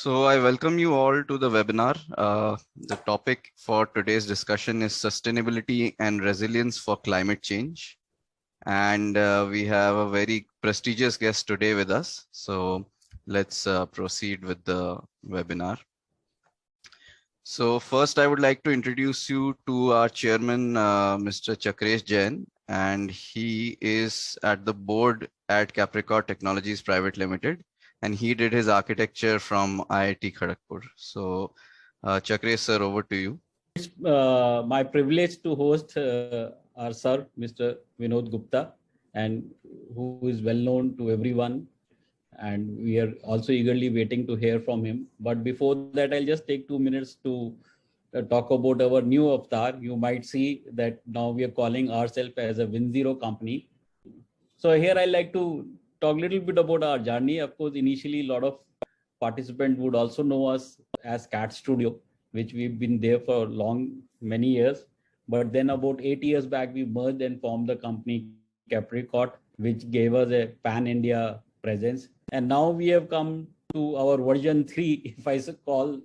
So I welcome you all to the webinar. The topic for today's discussion is sustainability and resilience for climate change. And we have a very prestigious guest today with us. So let's proceed with the webinar. So first, I would like to introduce you to our chairman, Mr. Chakresh Jain, and he is at the board at Capricorn Technologies Private Limited, and he did his architecture from IIT Kharagpur. So Chakresh sir, over to you. It's my privilege to host our sir, Mr. Vinod Gupta, and who is well known to everyone. And we are also eagerly waiting to hear from him. But before that, I'll just take 2 minutes to talk about our new avatar. You might see that now we are calling ourselves as a Win0 company. So here I like to talk a little bit about our journey. Of course, initially a lot of participants would also know us as Cat Studio, which we've been there for many years. But then about 8 years back, we merged and formed the company Capricorn, which gave us a pan-India presence. And now we have come to our version 3, if I call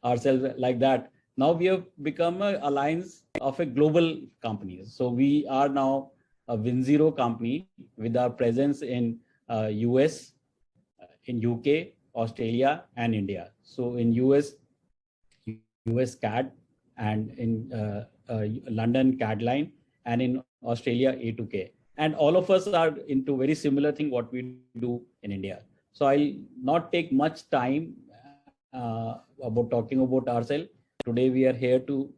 ourselves like that. Now we have become an alliance of a global company. So we are now a Win0 company with our presence in US, in UK, Australia, and India. So in US CAD, and in London CAD line, and in Australia A2K. And all of us are into very similar thing what we do in India. So I'll not take much time about talking about ourselves. Today we are here to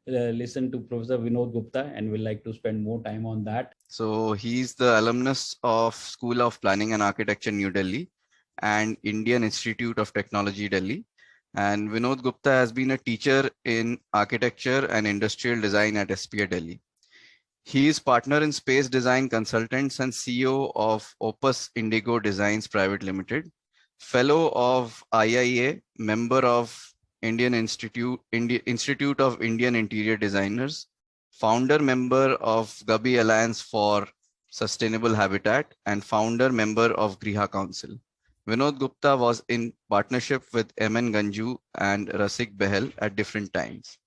listen to Professor Vinod Gupta, and we'd like to spend more time on that. So he's the alumnus of School of Planning and Architecture, New Delhi, and Indian Institute of Technology, Delhi. And Vinod Gupta has been a teacher in architecture and industrial design at SPA Delhi. He is partner in Space Design Consultants and CEO of Opus Indigo Designs Private Limited, fellow of IIA, member of Indian Institute of Indian Interior Designers, founder member of Gabi Alliance for Sustainable Habitat, and founder member of Griha Council. Vinod Gupta was in partnership with M.N. Ganju and Rasik Behel at different times.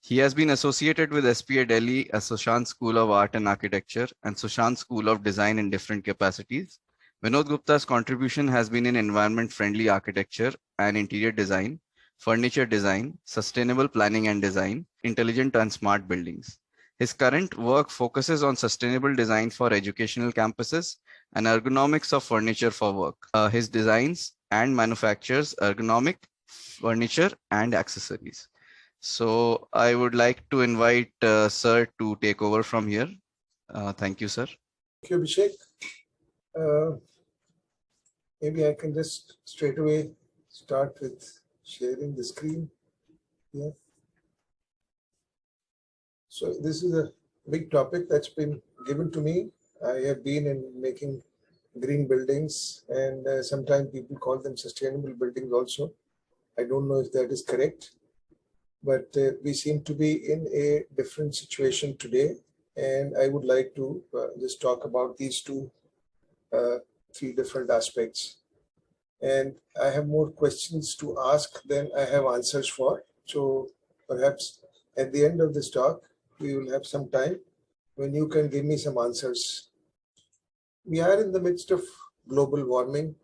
He has been associated with SPA Delhi as Sushant School of Art and Architecture and Sushant School of Design in different capacities. Vinod Gupta's contribution has been in environment-friendly architecture and interior design, furniture design, sustainable planning and design, intelligent and smart buildings. His current work focuses on sustainable design for educational campuses and ergonomics of furniture for work. His designs and manufactures ergonomic furniture and accessories. So I would like to invite sir to take over from here. Thank you, sir. Thank you, Abhishek. Maybe I can just straight away start with sharing the screen here. So this is a big topic that's been given to me. I have been in making green buildings, and sometimes people call them sustainable buildings also. I don't know if that is correct, but we seem to be in a different situation today. And I would like to just talk about these three different aspects. And I have more questions to ask than I have answers for. So perhaps at the end of this talk, we will have some time when you can give me some answers. We are in the midst of global warming,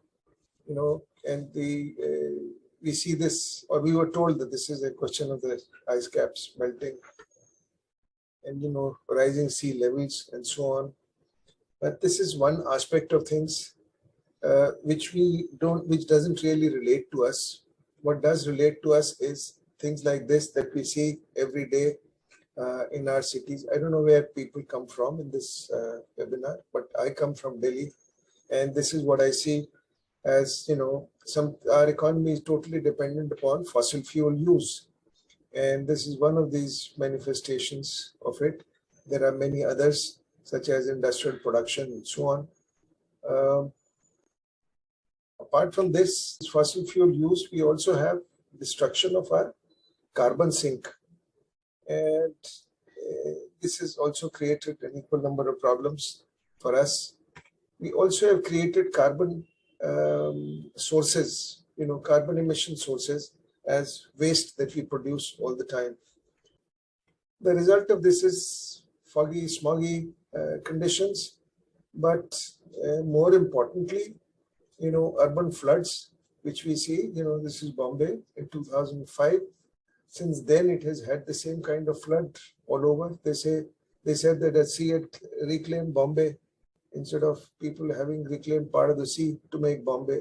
and we see this, or we were told that this is a question of the ice caps melting and, rising sea levels and so on. But this is one aspect of things which doesn't really relate to us. What does relate to us is things like this that we see every day in our cities. I don't know where people come from in this webinar, but I come from Delhi, and this is what I see as, our economy is totally dependent upon fossil fuel use. And this is one of these manifestations of it. There are many others, such as industrial production and so on. Apart from this fossil fuel use, we also have destruction of our carbon sink. And this has also created an equal number of problems for us. We also have created carbon sources carbon emission sources as waste that we produce all the time. The result of this is foggy, smoggy conditions, but more importantly, urban floods, which we see, this is Bombay in 2005. Since then, it has had the same kind of flood all over. They said that the sea had reclaimed Bombay instead of people having reclaimed part of the sea to make Bombay.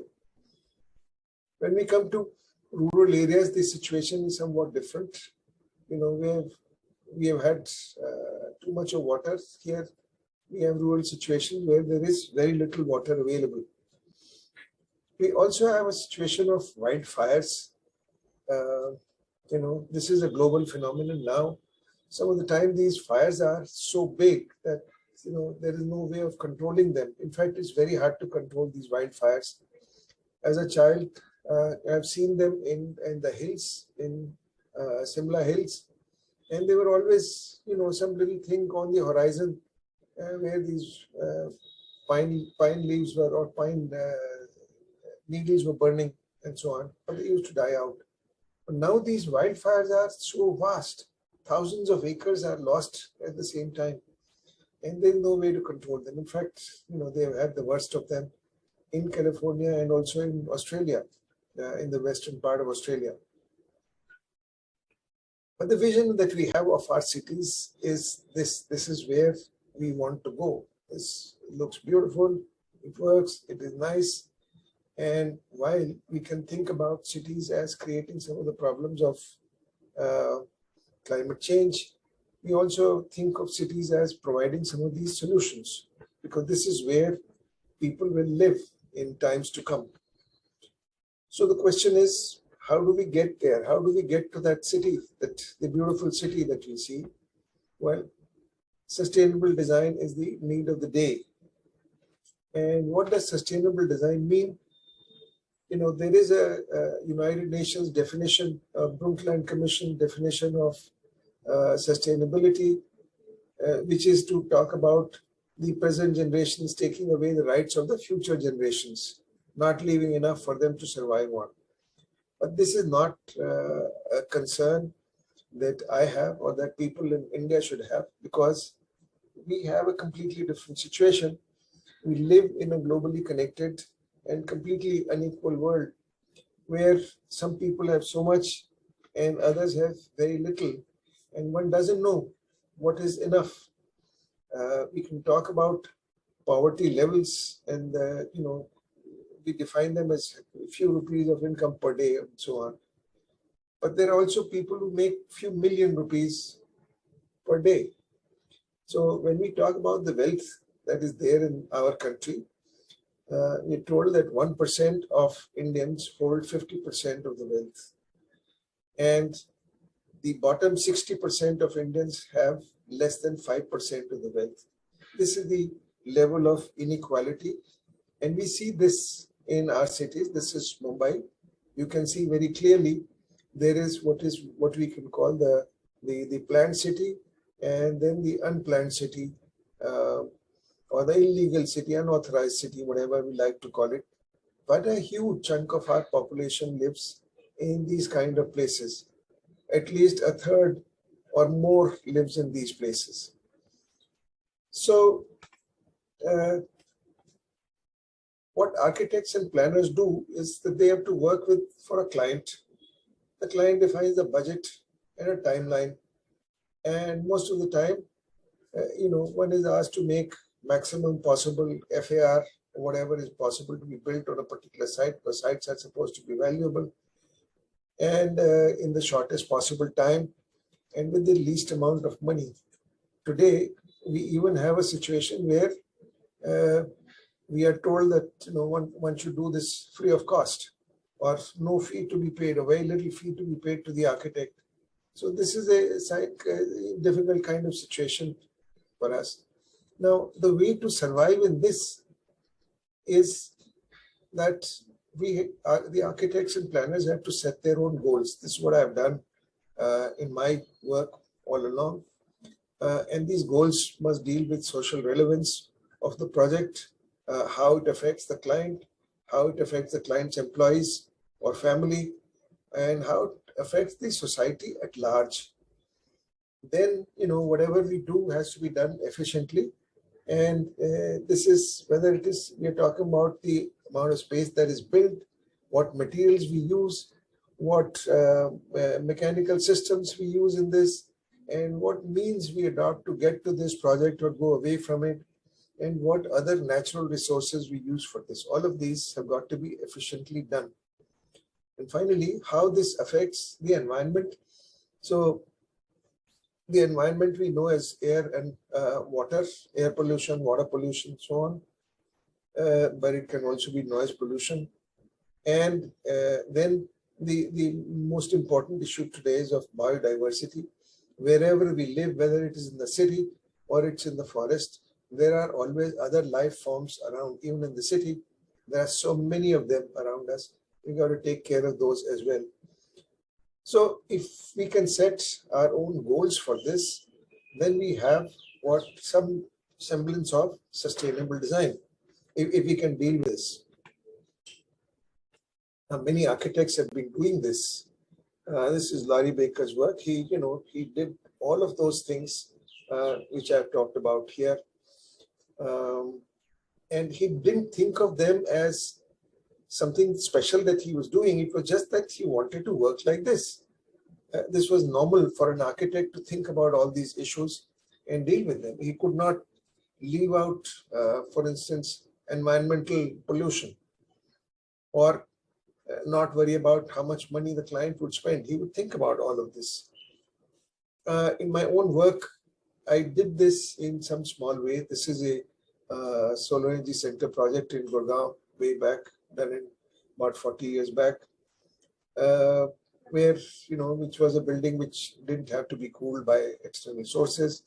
When we come to rural areas, the situation is somewhat different. We have had too much of water here. We have rural situations where there is very little water available. We also have a situation of wildfires. This is a global phenomenon now. Some of the time these fires are so big that there is no way of controlling them. In fact, it's very hard to control these wildfires. As a child, I've seen them in the hills, in Simla Hills, and they were always, some little thing on the horizon where these pine leaves were, or pine needles were burning and so on, but they used to die out. But now these wildfires are so vast, thousands of acres are lost at the same time, and there's no way to control them. In fact, they have had the worst of them in California and also in Australia, in the western part of Australia. But the vision that we have of our cities is this. This is where we want to go. This looks beautiful, it works, it is nice. And while we can think about cities as creating some of the problems of climate change, we also think of cities as providing some of these solutions, because this is where people will live in times to come. So the question is, how do we get there? How do we get to that city, the beautiful city that we see? Well, sustainable design is the need of the day. And what does sustainable design mean? There is a United Nations definition, a Brundtland Commission definition of sustainability, which is to talk about the present generations taking away the rights of the future generations, not leaving enough for them to survive on. But this is not a concern that I have or that people in India should have, because we have a completely different situation. We live in a globally connected and completely unequal world where some people have so much and others have very little, and one doesn't know what is enough. We can talk about poverty levels, and we define them as a few rupees of income per day and so on. But there are also people who make few million rupees per day. So when we talk about the wealth that is there in our country, we're told that 1% of Indians hold 50% of the wealth. And the bottom 60% of Indians have less than 5% of the wealth. This is the level of inequality. And we see this in our cities. This is Mumbai. You can see very clearly there is what we can call the planned city, and then the unplanned city, or the illegal city, unauthorized city, whatever we like to call it. But a huge chunk of our population lives in these kind of places. At least a third or more lives in these places. So what architects and planners do is that they have to work for a client. The client defines a budget and a timeline. And most of the time, one is asked to make maximum possible FAR, whatever is possible to be built on a particular site, because sites are supposed to be valuable, and in the shortest possible time and with the least amount of money. Today, we even have a situation where we are told that one should do this free of cost, or no fee to be paid, or very little fee to be paid to the architect. So this is a difficult kind of situation for us. Now, the way to survive in this is that the architects and planners have to set their own goals. This is what I've done in my work all along. And these goals must deal with social relevance of the project, how it affects the client, how it affects the client's employees, or family, and how it affects the society at large. Then, whatever we do has to be done efficiently. And this is whether it is, we are talking about the amount of space that is built, what materials we use, what mechanical systems we use in this, and what means we adopt to get to this project or go away from it, and what other natural resources we use for this. All of these have got to be efficiently done. And finally, how this affects the environment. So the environment we know as air and water, air pollution, water pollution, so on. But it can also be noise pollution. And then the most important issue today is of biodiversity. Wherever we live, whether it is in the city or it's in the forest, there are always other life forms around. Even in the city, there are so many of them around us. We got to take care of those as well. So if we can set our own goals for this, then we have some semblance of sustainable design, if we can deal with this. Now, many architects have been doing this. This is Larry Baker's work. He did all of those things which I've talked about here. And he didn't think of them as something special that he was doing. It was just that he wanted to work like this. This was normal for an architect to think about all these issues and deal with them. He could not leave out, for instance, environmental pollution, or not worry about how much money the client would spend. He would think about all of this. In my own work, I did this in some small way. This is a solar energy center project in Gurgaon, way back, done in about 40 years back, where, which was a building which didn't have to be cooled by external sources.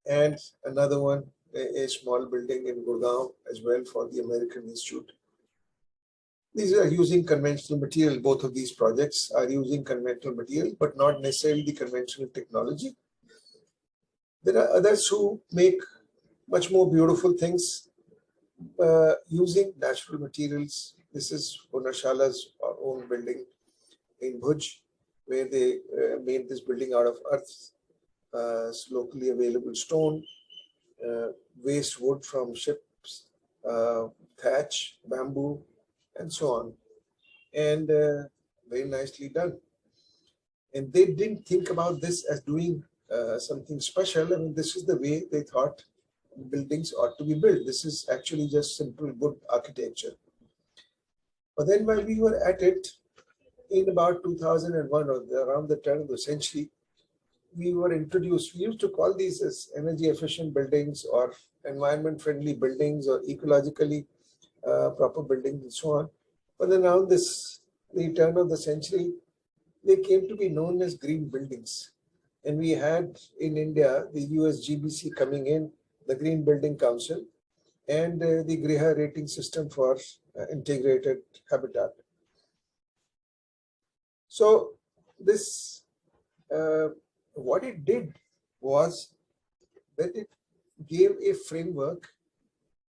And another one, a small building in Gurgaon as well for the American Institute. These are using conventional material. Both of these projects are using conventional material, but not necessarily the conventional technology. There are others who make much more beautiful things using natural materials. This is Hunarshala's own building in Bhuj, where they made this building out of earth, locally available stone, waste wood from ships, thatch, bamboo, and so on. And very nicely done. And they didn't think about this as doing something special. I mean, this is the way they thought buildings ought to be built. This is actually just simple, good architecture. But then while we were at it, in about 2001, or around the turn of the century, we were introduced, we used to call these as energy efficient buildings, or environment friendly buildings, or ecologically proper buildings, and so on. But then around the turn of the century, they came to be known as green buildings. And we had in India the USGBC coming in, the Green Building Council, and the Griha rating system for integrated habitat. So this, what it did was that it gave a framework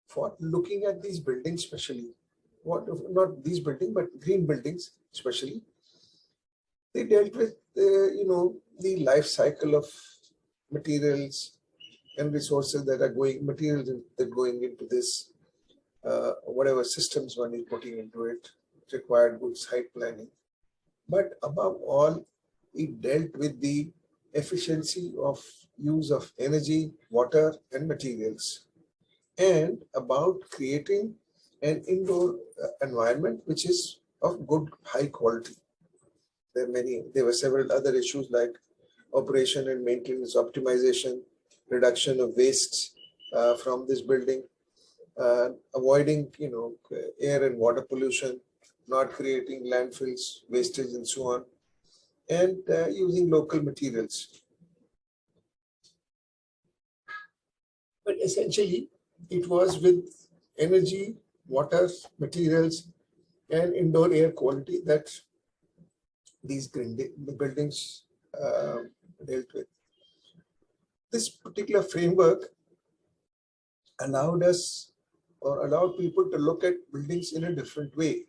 for looking at these buildings, especially not these buildings, but green buildings especially. They dealt with the life cycle of materials and resources that are going, into this, whatever systems one is putting into it. It required good site planning. But above all, it dealt with the efficiency of use of energy, water, and materials, and about creating an indoor environment which is of good, high quality. There were several other issues like operation and maintenance optimization, reduction of wastes from this building, avoiding air and water pollution, not creating landfills, wastage, and so on, and using local materials. But essentially, it was with energy, water, materials, and indoor air quality that these buildings dealt with. This particular framework allowed us or allowed people to look at buildings in a different way.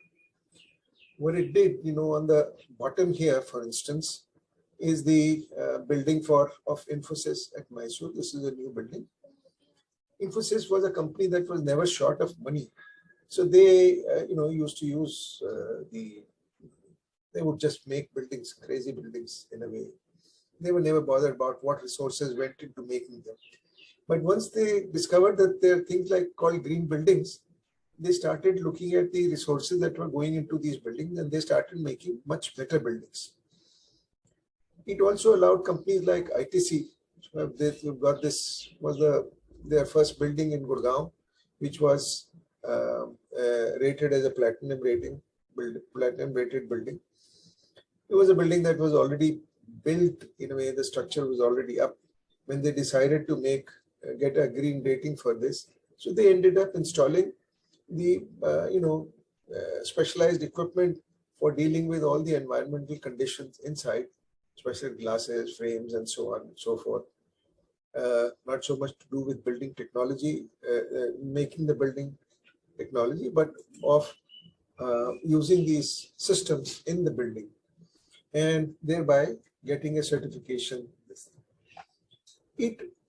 What it did, on the bottom here, for instance, is the building of Infosys at Mysore. This is a new building. Infosys was a company that was never short of money. So they, used to use they would just make buildings, crazy buildings in a way. They were never bothered about what resources went into making them. But once they discovered that there are things like called green buildings, they started looking at the resources that were going into these buildings, and they started making much better buildings. It also allowed companies like ITC, they've got this, was their first building in Gurgaon, which was rated as a platinum rated building. It was a building that was already built in a way, the structure was already up when they decided to get a green rating for this. So they ended up installing the specialized equipment for dealing with all the environmental conditions inside, special glasses, frames, and so on and so forth. Not so much to do with building technology, making the building technology, but of using these systems in the building and thereby getting a certification.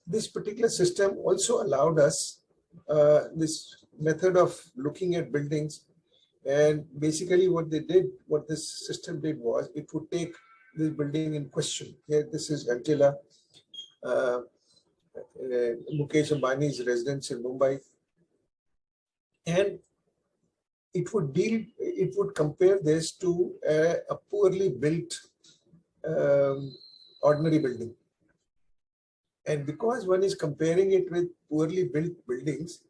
This particular system also allowed us this method of looking at buildings, and basically what this system did was it would take this building in question. Here, this is Antilla, Mukesh Ambani's residence in Mumbai, and it would compare this to a poorly built ordinary building. And because one is comparing it with poorly built buildings,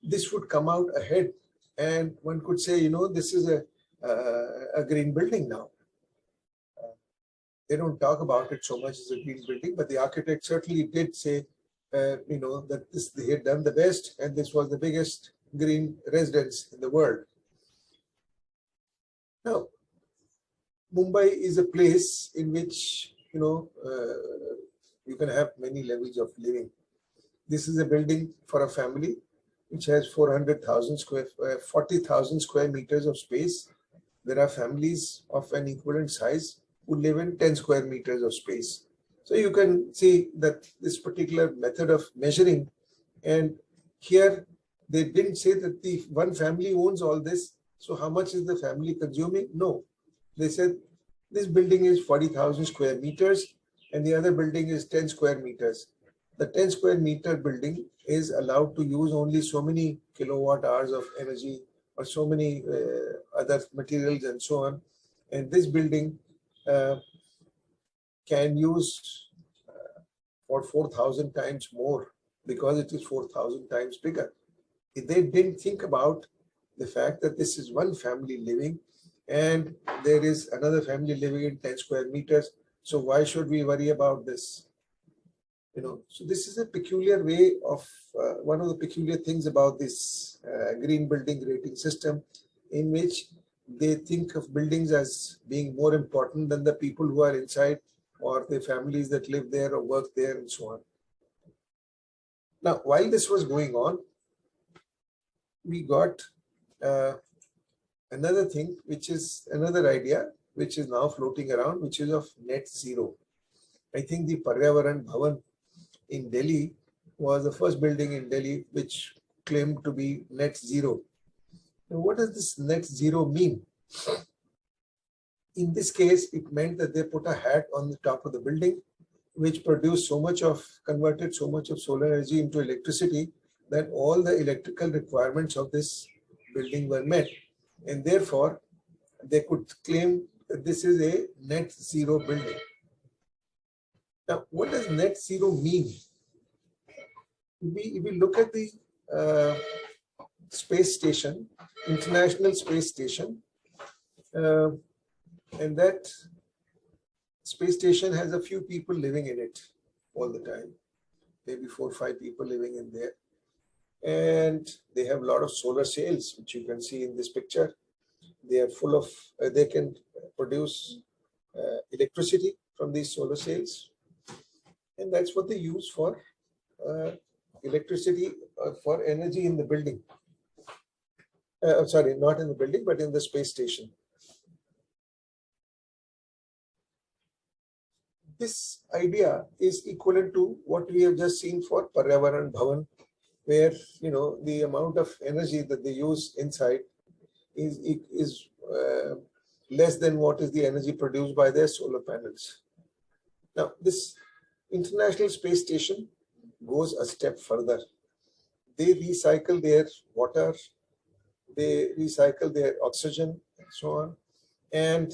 this would come out ahead, and one could say, this is a green building now. They don't talk about it so much as a green building, but the architect certainly did say, that they had done the best, and this was the biggest green residence in the world. Now, Mumbai is a place in which, you can have many levels of living. This is a building for a family which has 40,000 square meters of space. There are families of an equivalent size who live in 10 square meters of space. So you can see that this particular method of measuring, and here they didn't say that the one family owns all this. So how much is the family consuming? No, they said this building is 40,000 square meters and the other building is 10 square meters. The 10 square meter building is allowed to use only so many kilowatt hours of energy or so many other materials and so on. And this building can use for 4,000 times more because it is 4,000 times bigger. They didn't think about the fact that this is one family living and there is another family living in 10 square meters. So why should we worry about this? So this is a peculiar way of one of the peculiar things about this green building rating system, in which they think of buildings as being more important than the people who are inside or the families that live there or work there and so on. Now, while this was going on, we got another thing, which is another idea, which is now floating around, which is of net zero. I think the Paryavaran Bhavan in Delhi was the first building in Delhi which claimed to be net zero. Now, what does this net zero mean? In this case, it meant that they put a hat on the top of the building, which converted so much of solar energy into electricity that all the electrical requirements of this building were met. And therefore, they could claim that this is a net zero building. Now, what does net zero mean? If we look at the space station, International Space Station, and that space station has a few people living in it all the time, maybe 4 or 5 people living in there. And they have a lot of solar sails, which you can see in this picture. They are full of, they can produce electricity from these solar sails. And that's what they use for electricity, for energy in the building. Sorry, not in the building, but in the space station. This idea is equivalent to what we have just seen for Paryavaran Bhavan, where the amount of energy that they use inside is less than what is the energy produced by their solar panels. Now, this International Space Station goes a step further. They recycle their water, they recycle their oxygen, and so on, and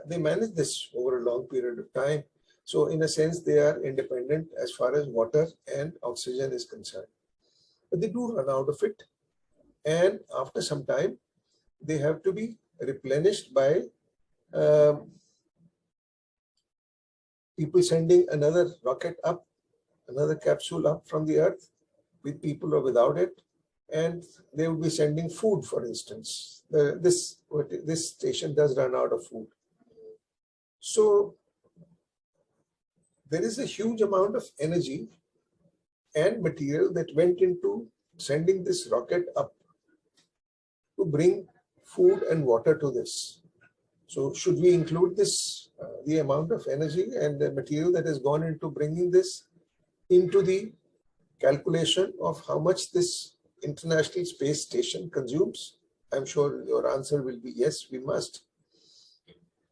they manage this over a long period of time. So in a sense, they are independent as far as water and oxygen is concerned. But they do run out of it. And after some time, they have to be replenished by people sending another rocket up, another capsule up from the Earth with people or without it. And they will be sending food, for instance. This station does run out of food. So there is a huge amount of energy and material that went into sending this rocket up to bring food and water to this. So should we include this, the amount of energy and the material that has gone into bringing this into the calculation of how much this International Space Station consumes? I'm sure your answer will be yes, we must.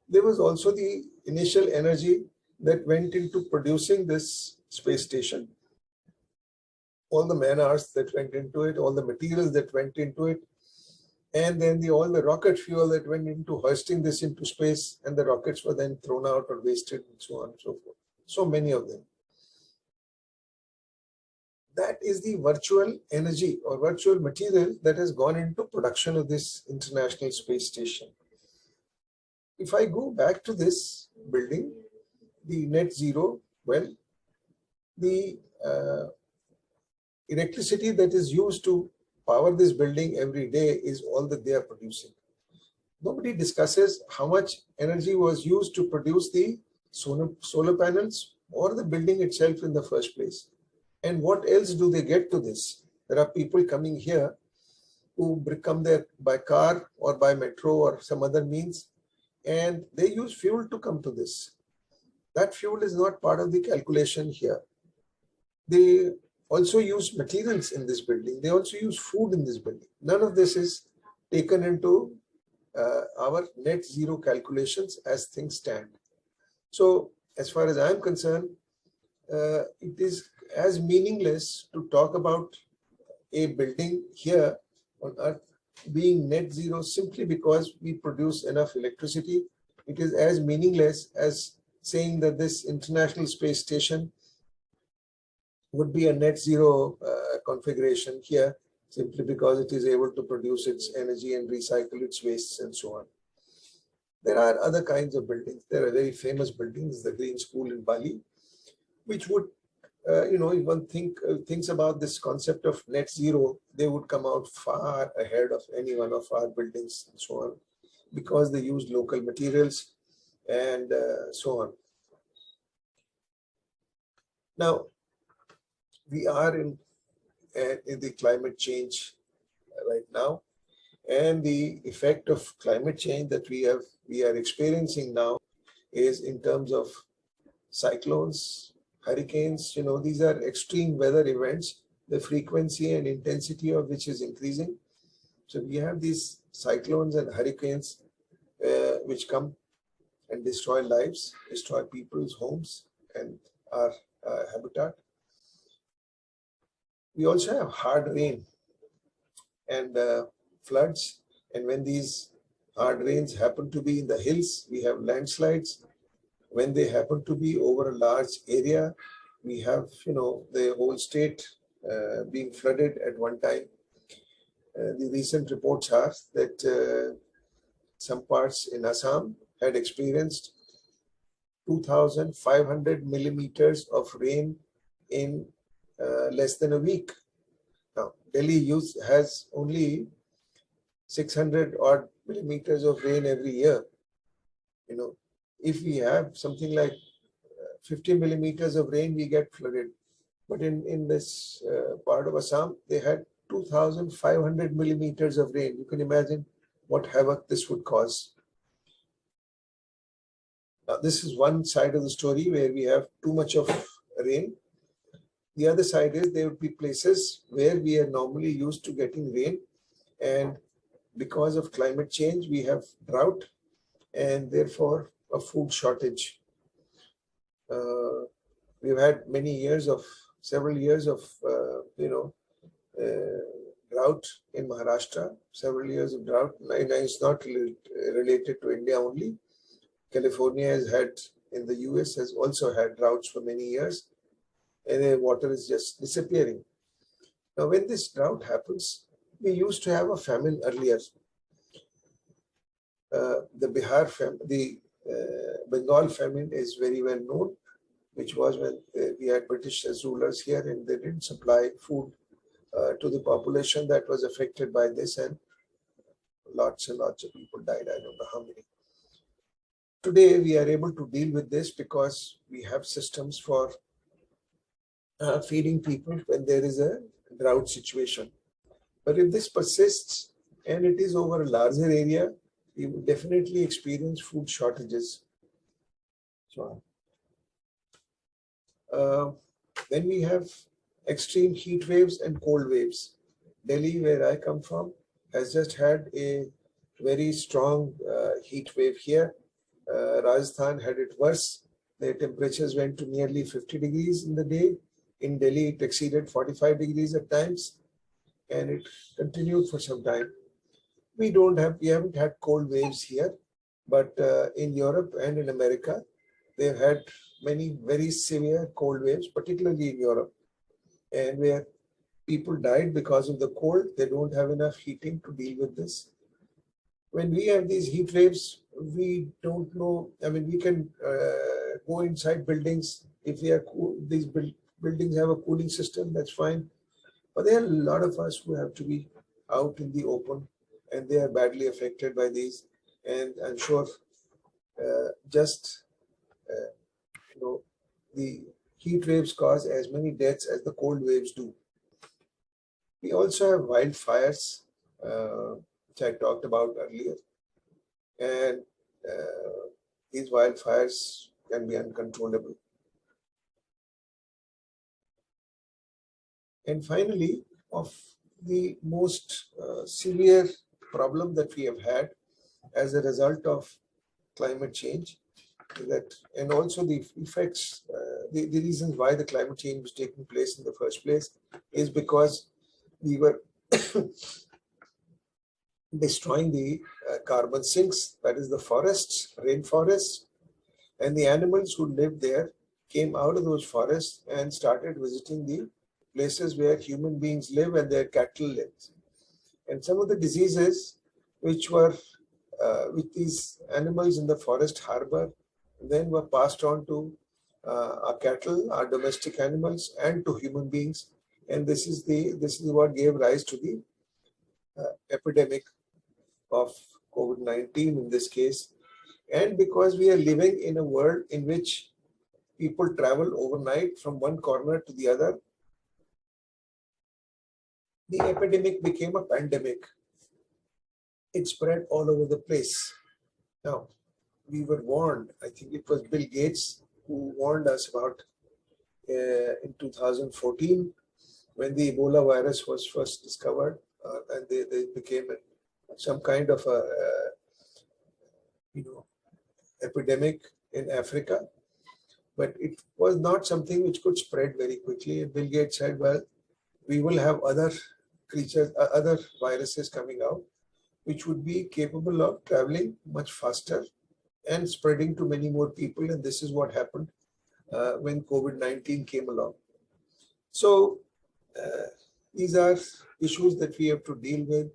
There was also the initial energy that went into producing this space station. All the man hours that went into it, all the materials that went into it, and then all the rocket fuel that went into hoisting this into space, and the rockets were then thrown out or wasted, and so on and so forth. So many of them. That is the virtual energy or virtual material that has gone into production of this International Space Station. If I go back to this building, the net zero, well, the electricity that is used to power this building every day is all that they are producing. Nobody discusses how much energy was used to produce the solar panels or the building itself in the first place. And what else do they get to this? There are people coming here who come there by car or by metro or some other means, and they use fuel to come to this. That fuel is not part of the calculation here. They also use materials in this building. They also use food in this building. None of this is taken into our net zero calculations as things stand. So as far as I'm concerned, it is as meaningless to talk about a building here on Earth being net zero simply because we produce enough electricity. It is as meaningless as saying that this International Space Station would be a net zero configuration here simply because it is able to produce its energy and recycle its wastes and so on. There are other kinds of buildings. There are very famous buildings, the Green School in Bali, which would, if one thinks about this concept of net zero, they would come out far ahead of any one of our buildings and so on, because they use local materials and so on. Now, we are in the climate change right now, and the effect of climate change that we are experiencing now is in terms of cyclones, hurricanes. These are extreme weather events, the frequency and intensity of which is increasing. So we have these cyclones and hurricanes which come and destroy lives, destroy people's homes and our habitat. We also have hard rain and floods. And when these hard rains happen to be in the hills, we have landslides. When they happen to be over a large area, we have, the whole state being flooded at one time. The recent reports are that some parts in Assam had experienced 2,500 millimeters of rain in less than a week. Now, Delhi has only 600 odd millimeters of rain every year. If we have something like 50 millimeters of rain, we get flooded. But in this part of Assam, they had 2,500 millimeters of rain. You can imagine what havoc this would cause. Now, this is one side of the story where we have too much of rain. The other side is there would be places where we are normally used to getting rain, and because of climate change, we have drought and therefore a food shortage. We've had several years of, drought in Maharashtra, several years of drought. And it's not related to India only. California has had, in the US, has also had droughts for many years, and the water is just disappearing. Now, when this drought happens, we used to have a famine earlier. The Bengal famine is very well known, which was when we had British as rulers here, and they didn't supply food to the population that was affected by this, and lots and lots of people died. I don't know how many. Today, we are able to deal with this because we have systems for feeding people when there is a drought situation. But if this persists and it is over a larger area, we will definitely experience food shortages. So, then we have extreme heat waves and cold waves. Delhi, where I come from, has just had a very strong heat wave here. Rajasthan had it worse. The temperatures went to nearly 50 degrees in the day. In Delhi, it exceeded 45 degrees at times, and it continued for some time. We haven't had cold waves here, but in Europe and in America, they've had many very severe cold waves, particularly in Europe, and where people died because of the cold. They don't have enough heating to deal with this. When we have these heat waves, we don't know. I mean, we can go inside buildings. If we are cool, these buildings have a cooling system, that's fine. But there are a lot of us who have to be out in the open, and they are badly affected by these. And I'm sure the heat waves cause as many deaths as the cold waves do. We also have wildfires, which I talked about earlier. And these wildfires can be uncontrollable. And finally, of the most severe problem that we have had as a result of climate change, and also the effects, the reasons why the climate change was taking place in the first place, is because we were destroying the carbon sinks, that is the forests, rainforests, and the animals who lived there came out of those forests and started visiting the places where human beings live and their cattle live. And some of the diseases which these animals in the forest harbor then were passed on to our cattle, our domestic animals, and to human beings. And this is what gave rise to the epidemic of COVID-19 in this case. And because we are living in a world in which people travel overnight from one corner to the other, the epidemic became a pandemic. It spread all over the place. Now, we were warned, I think it was Bill Gates who warned us about in 2014 when the Ebola virus was first discovered, and they became some kind of a epidemic in Africa. But it was not something which could spread very quickly. And Bill Gates said, well, we will have other creatures, other viruses coming out, which would be capable of traveling much faster and spreading to many more people. And this is what happened when COVID-19 came along. So these are issues that we have to deal with.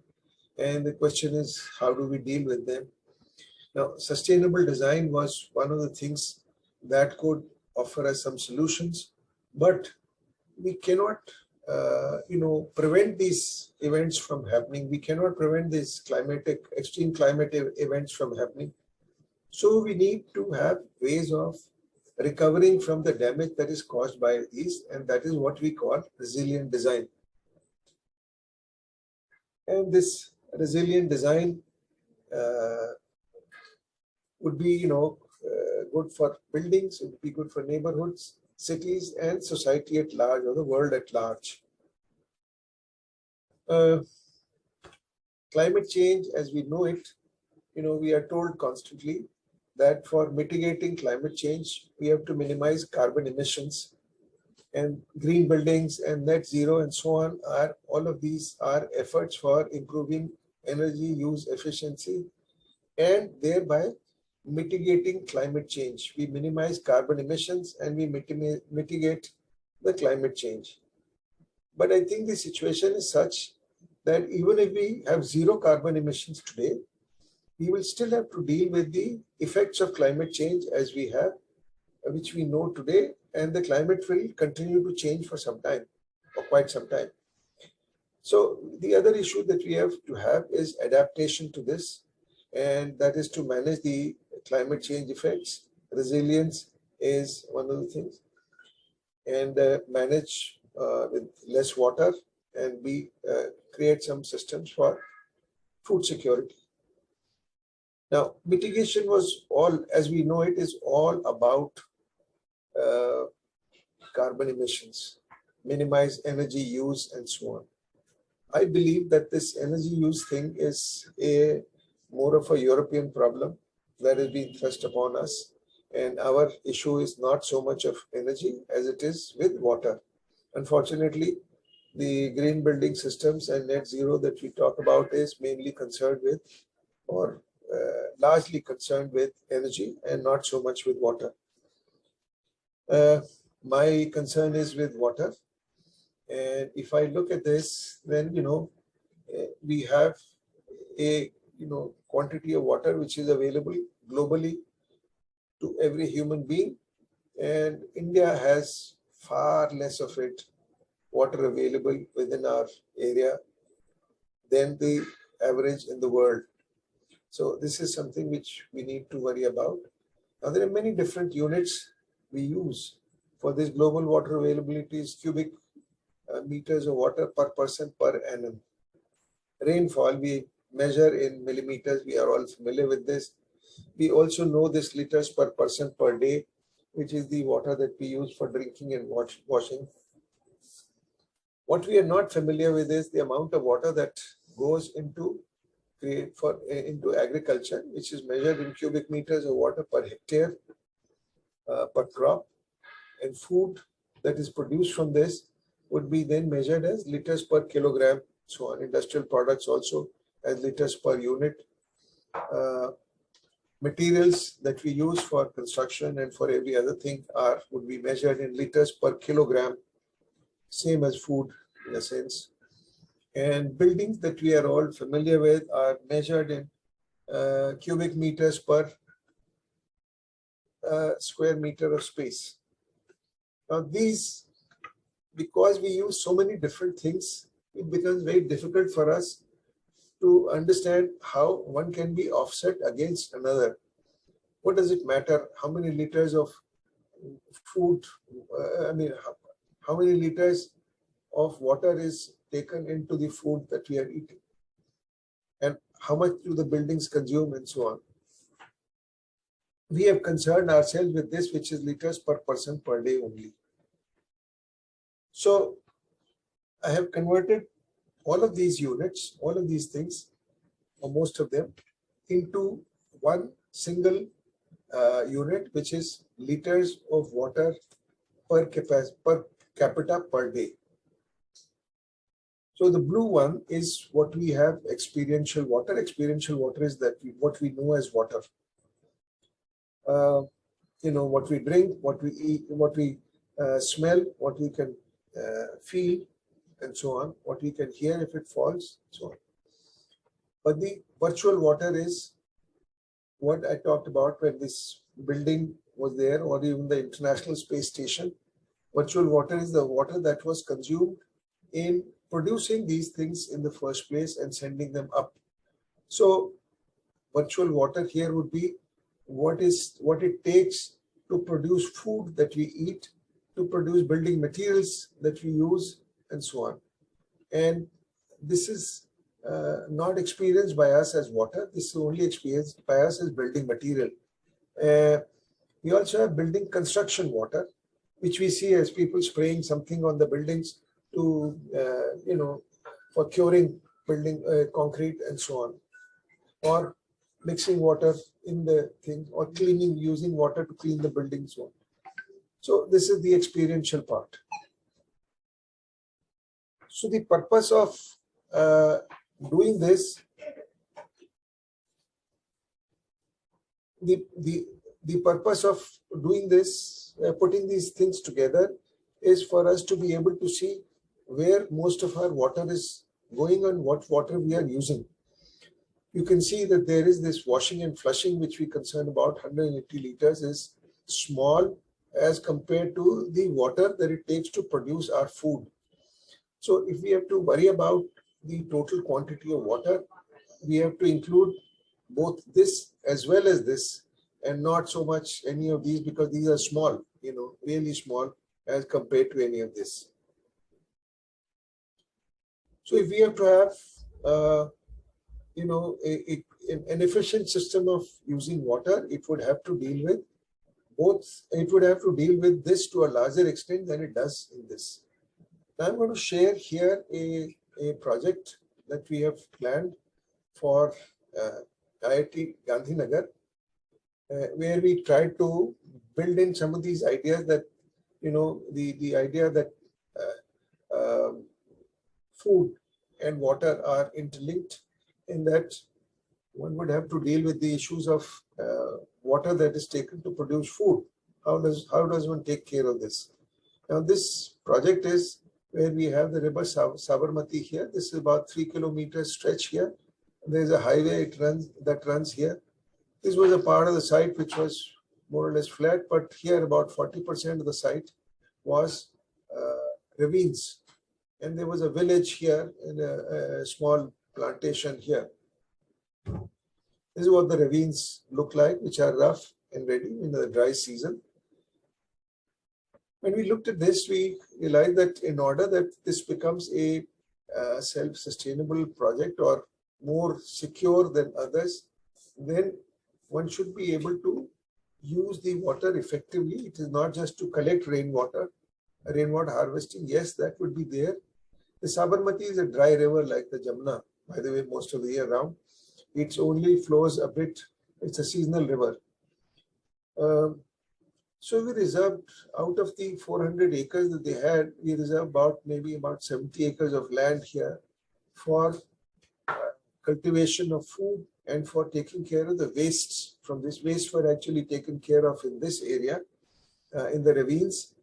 And the question is, how do we deal with them? Now, sustainable design was one of the things that could offer us some solutions, but we cannot prevent these events from happening. We cannot prevent these extreme climate events from happening. So we need to have ways of recovering from the damage that is caused by these, and that is what we call resilient design. And this resilient design would be, good for buildings, it would be good for neighborhoods, cities, and society at large, or the world at large. Climate change, as we know it, we are told constantly that for mitigating climate change, we have to minimize carbon emissions, and green buildings and net zero and so on all of these are efforts for improving energy use efficiency and thereby mitigating climate change. We minimize carbon emissions and we mitigate the climate change. But I think the situation is such that even if we have zero carbon emissions today, we will still have to deal with the effects of climate change as we have, which we know today, and the climate will continue to change for some time, for quite some time. So the other issue that we have to have is adaptation to this, and that is to manage the climate change effects. Resilience is one of the things, and manage with less water, and create some systems for food security. Now, mitigation was all, as we know it, is all about carbon emissions, minimize energy use, and so on. I believe that this energy use thing is more of a European problem that has been thrust upon us. And our issue is not so much of energy as it is with water. Unfortunately, the green building systems and net zero that we talk about is mainly concerned with, or largely concerned with, energy and not so much with water. My concern is with water. And if I look at this, then, we have a, quantity of water which is available globally to every human being. And India has far less of it, water available within our area, than the average in the world. So this is something which we need to worry about. Now, there are many different units we use for this global water availability is cubic meters of water per person per annum. Rainfall, we measure in millimeters. We are all familiar with this. We also know this liters per person per day, which is the water that we use for drinking and washing. What we are not familiar with is the amount of water that goes into agriculture, which is measured in cubic meters of water per hectare per crop, and food that is produced from this would be then measured as liters per kilogram. So on industrial products also as liters per unit. Materials that we use for construction and for every other thing would be measured in liters per kilogram, same as food in a sense. And buildings that we are all familiar with are measured in cubic meters per square meter of space. Now these, because we use so many different things, it becomes very difficult for us to understand how one can be offset against another. What does it matter? How many liters of food, how many liters of water is taken into the food that we are eating? And how much do the buildings consume and so on? We have concerned ourselves with this, which is liters per person per day only. So I have converted all of these units, all of these things, or most of them, into one single unit, which is liters of water per capita per day. So the blue one is what we have experiential water. Experiential water is what we know as water. What we drink, what we eat, what we smell, what we can feel, and so on, what we can hear if it falls, so on. But the virtual water is what I talked about when this building was there, or even the International Space Station. Virtual water is the water that was consumed in producing these things in the first place and sending them up. So virtual water here would be what it takes to produce food that we eat, to produce building materials that we use, and so on. And this is not experienced by us as water. This is only experienced by us as building material. We also have building construction water, which we see as people spraying something on the buildings to, for curing building concrete and so on, or mixing water in the thing, or cleaning, using water to clean the building, so on. So this is the experiential part. So the purpose of doing this, the purpose of doing this, putting these things together, is for us to be able to see where most of our water is going and what water we are using. You can see that there is this washing and flushing, which we concern about. 180 liters is small as compared to the water that it takes to produce our food. So if we have to worry about the total quantity of water, we have to include both this as well as this, and not so much any of these, because these are small, really small as compared to any of this. So if we have to have an efficient system of using water, it would have to deal with both. It would have to deal with this to a larger extent than it does in this. Now I'm going to share here a project that we have planned for IIT Gandhinagar, where we try to build in some of these ideas that, the idea that food and water are interlinked, in that one would have to deal with the issues of water that is taken to produce food. How does one take care of this? Now this project is where we have the river Sabarmati here. This is about 3 kilometers stretch here. There is a highway that runs here. This was a part of the site which was more or less flat, but here about 40% of the site was ravines. And there was a village here and a small plantation here. This is what the ravines look like, which are rough and ready in the dry season. When we looked at this, we realized that in order that this becomes a self-sustainable project or more secure than others, then one should be able to use the water effectively. It is not just to collect rainwater. Rainwater harvesting, yes, that would be there. The Sabarmati is a dry river like the Jamna, by the way, most of the year round. It only flows a bit. It's a seasonal river. So we reserved, out of the 400 acres that they had, we reserved maybe about 70 acres of land here for cultivation of food and for taking care of the wastes. From this waste were actually taken care of in this area, in the ravines.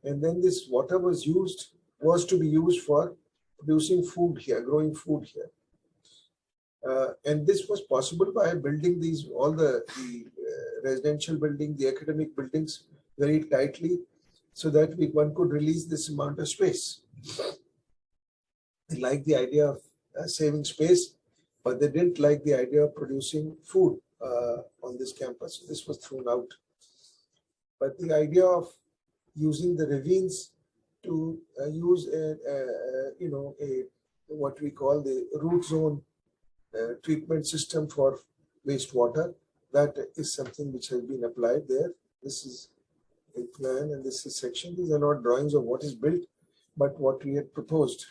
And then this water was to be used for producing food here, growing food here. And this was possible by building all the residential building, the academic buildings very tightly, so that one could release this amount of space. They liked the idea of saving space, but they didn't like the idea of producing food on this campus. So this was thrown out. But the idea of using the ravines to use what we call the root zone treatment system for wastewater, that is something which has been applied there. This is a plan and this is section. These are not drawings of what is built, but what we had proposed.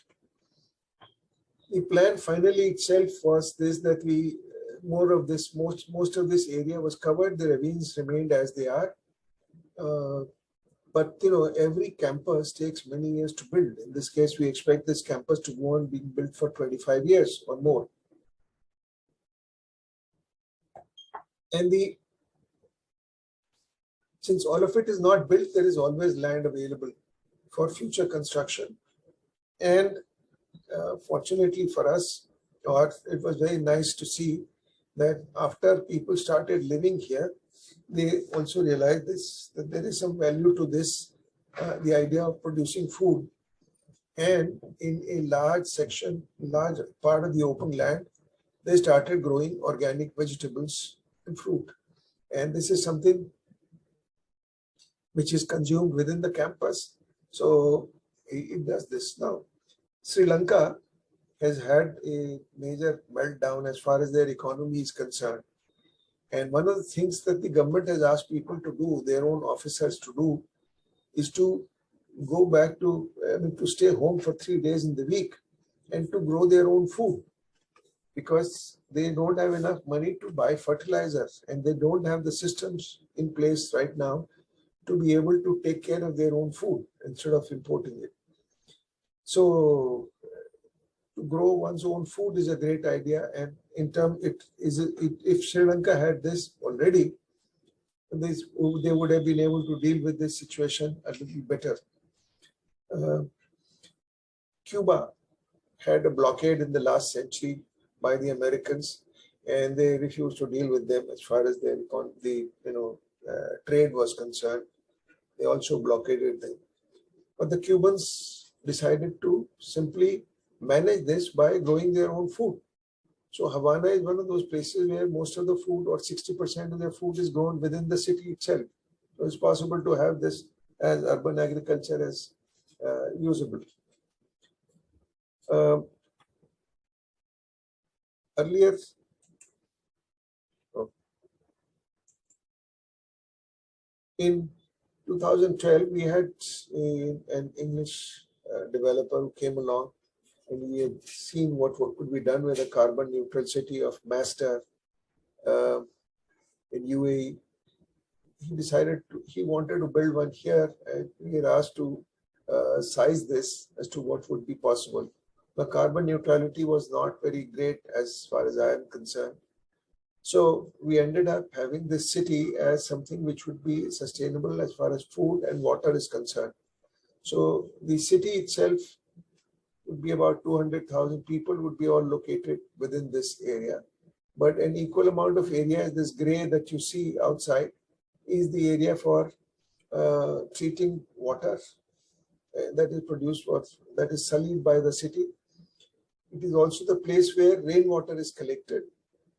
The plan finally itself was this, that most of this area was covered. The ravines remained as they are. But every campus takes many years to build. In this case, we expect this campus to go on being built for 25 years or more. And since all of it is not built, there is always land available for future construction. And fortunately for us, it was very nice to see that after people started living here, they also realized that there is some value to this, the idea of producing food. And in a large part of the open land, they started growing organic vegetables and fruit. And this is something which is consumed within the campus. So it does this. Now, Sri Lanka has had a major meltdown as far as their economy is concerned. And one of the things that the government has asked people to do, their own officers to do, is to go back to, to stay home for 3 days in the week and to grow their own food, because they don't have enough money to buy fertilizers and they don't have the systems in place right now to be able to take care of their own food instead of importing it. So to grow one's own food is a great idea, and in term if Sri Lanka had this already, they would have been able to deal with this situation a little better. Cuba had a blockade in the last century by the Americans, and they refused to deal with them as far as their trade was concerned. They also blockaded them. But the Cubans decided to simply manage this by growing their own food. So Havana is one of those places where most of the food, or 60% of their food, is grown within the city itself. So it's possible to have this as urban agriculture as usable. Earlier, in 2012, we had an English developer who came along, and we had seen what could be done with a carbon neutral city of Master in UAE. He wanted to build one here, and we had asked to size this as to what would be possible. The carbon neutrality was not very great as far as I am concerned. So we ended up having this city as something which would be sustainable as far as food and water is concerned. So the city itself would be about 200,000 people would be all located within this area. But an equal amount of area, this gray that you see outside, is the area for treating water that is produced, that is sullied by the city. It is also the place where rainwater is collected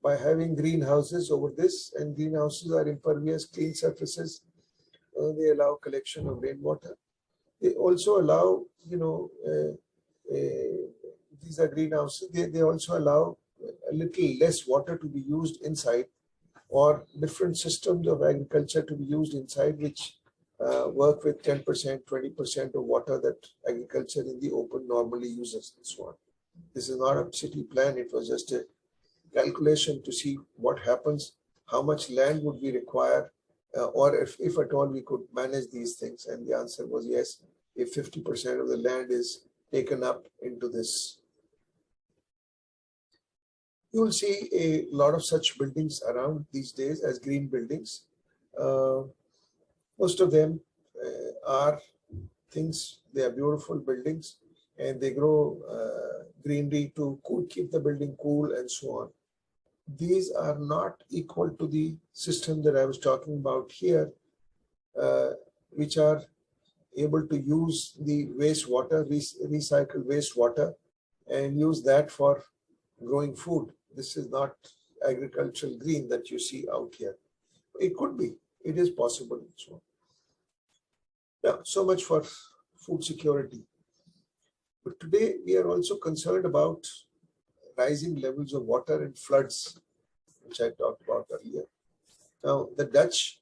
by having greenhouses over this, and greenhouses are impervious, clean surfaces. They allow collection of rainwater. They also allow, these are greenhouses. They also allow a little less water to be used inside, or different systems of agriculture to be used inside, which work with 10%, 20% of water that agriculture in the open normally uses, and so on. This is not a city plan. It was just a calculation to see what happens, how much land would be required, or if at all we could manage these things. And the answer was yes, if 50% of the land is taken up into this. You will see a lot of such buildings around these days as green buildings. Most of them are things, they are beautiful buildings, and they grow greenery to keep the building cool and so on. These are not equal to the system that I was talking about here, which are able to use the wastewater, recycle wastewater, and use that for growing food. This is not agricultural green that you see out here. It could be, it is possible. So, yeah, so much for food security. But today we are also concerned about rising levels of water and floods, which I talked about earlier. Now, the Dutch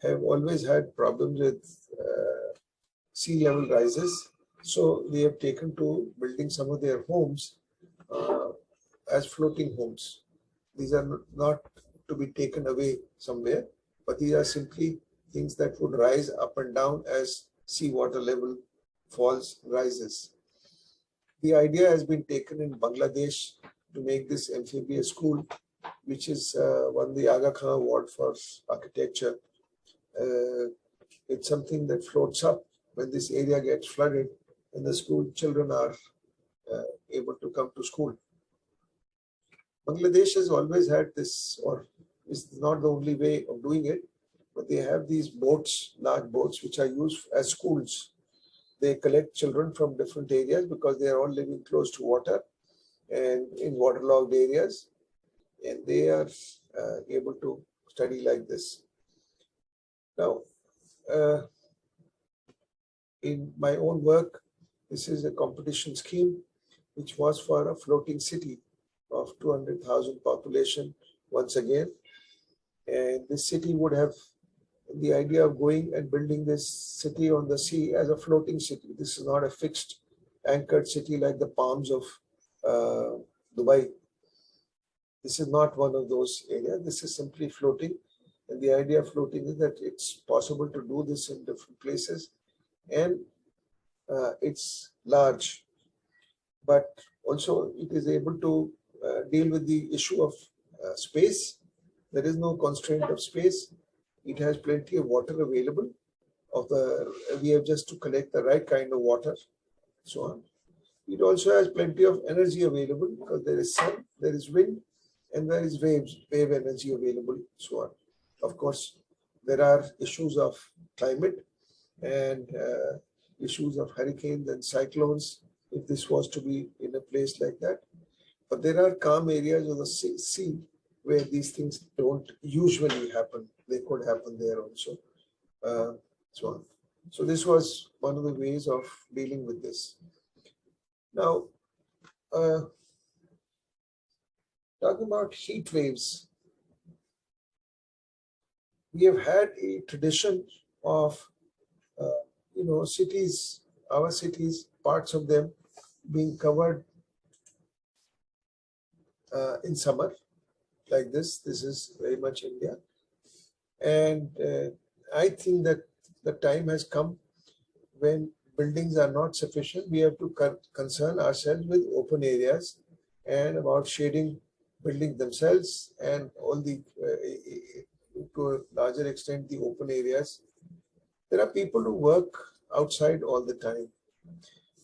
have always had problems with sea level rises. So they have taken to building some of their homes as floating homes. These are not to be taken away somewhere, but these are simply things that would rise up and down as seawater level rises. The idea has been taken in Bangladesh to make this Amphibious School, which is won the Aga Khan Award for architecture. It's something that floats up when this area gets flooded, and the school children are able to come to school. Bangladesh has always had this, or is not the only way of doing it, but they have these boats, large boats, which are used as schools. They collect children from different areas because they are all living close to water and in waterlogged areas, and they are able to study like this. Now, in my own work, this is a competition scheme which was for a floating city of 200,000 population once again. And this city would have the idea of going and building this city on the sea as a floating city. This is not a fixed anchored city like the palms of Dubai. This is not one of those areas. This is simply floating. And the idea of floating is that it's possible to do this in different places. And it's large, but also it is able to deal with the issue of space. There is no constraint of space. It has plenty of water available. We have just to collect the right kind of water, so on. It also has plenty of energy available because there is sun, there is wind, and there is wave energy available, so on. Of course, there are issues of climate and issues of hurricanes and cyclones if this was to be in a place like that. But there are calm areas of the sea where these things don't usually happen. They could happen there also, so on. So this was one of the ways of dealing with this. Now, talking about heat waves, we have had a tradition of, cities, our cities, parts of them being covered in summer like this. This is very much India. And I think that the time has come when buildings are not sufficient. We have to concern ourselves with open areas and about shading buildings themselves and all the, to a larger extent, the open areas. There are people who work outside all the time.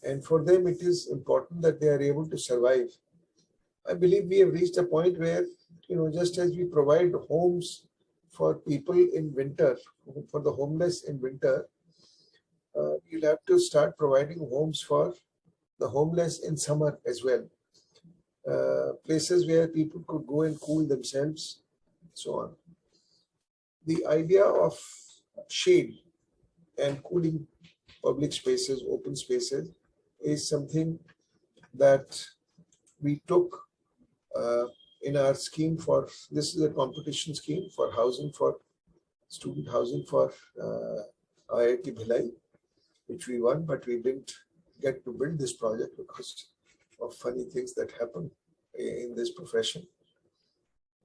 And for them, it is important that they are able to survive. I believe we have reached a point where, just as we provide homes for people in winter, for the homeless in winter, we'll have to start providing homes for the homeless in summer as well. Places where people could go and cool themselves, so on. The idea of shade and cooling public spaces, open spaces, is something that we took in our scheme for, this is a competition scheme for housing, for student housing for IIT Bhilai, which we won, but we didn't get to build this project because of funny things that happen in this profession.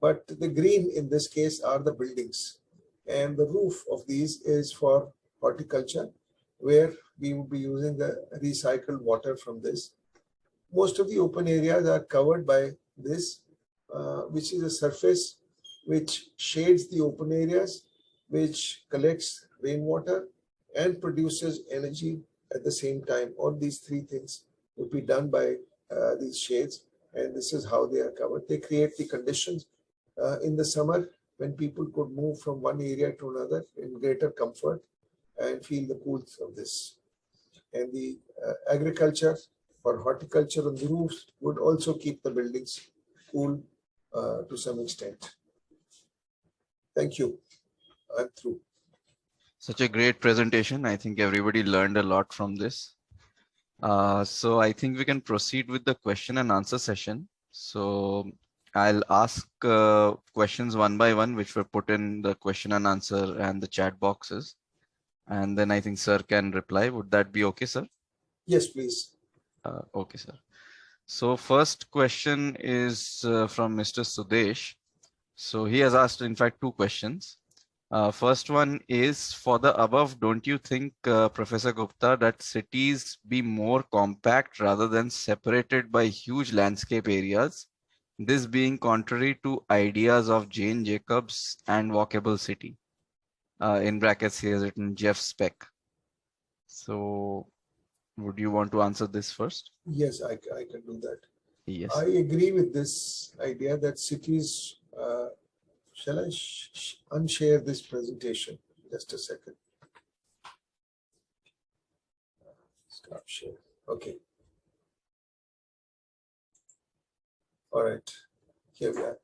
But the green in this case are the buildings, and the roof of these is for horticulture, where we will be using the recycled water from this. Most of the open areas are covered by this, which is a surface which shades the open areas, which collects rainwater and produces energy at the same time. All these three things will be done by these shades, and this is how they are covered. They create the conditions in the summer when people could move from one area to another in greater comfort and feel the coolth of this. And the agriculture or horticulture on the roofs would also keep the buildings cool to some extent. Thank you. I'm through. Such a great presentation. I think everybody learned a lot from this. So I think we can proceed with the question and answer session. So I'll ask questions one by one, which were put in the question and answer and the chat boxes. And then I think sir can reply. Would that be okay, sir? Yes, please. Okay, sir. So first question is from Mr. Sudesh. So he has asked, in fact, two questions. First one is, for the above, don't you think, Professor Gupta, that cities be more compact rather than separated by huge landscape areas? This being contrary to ideas of Jane Jacobs and walkable city. In brackets, he has written Jeff Speck. So would you want to answer this first? Yes, I can do that. Yes. I agree with this idea that cities, shall I unshare this presentation? Just a second. Stop share. Okay. All right. Here we are.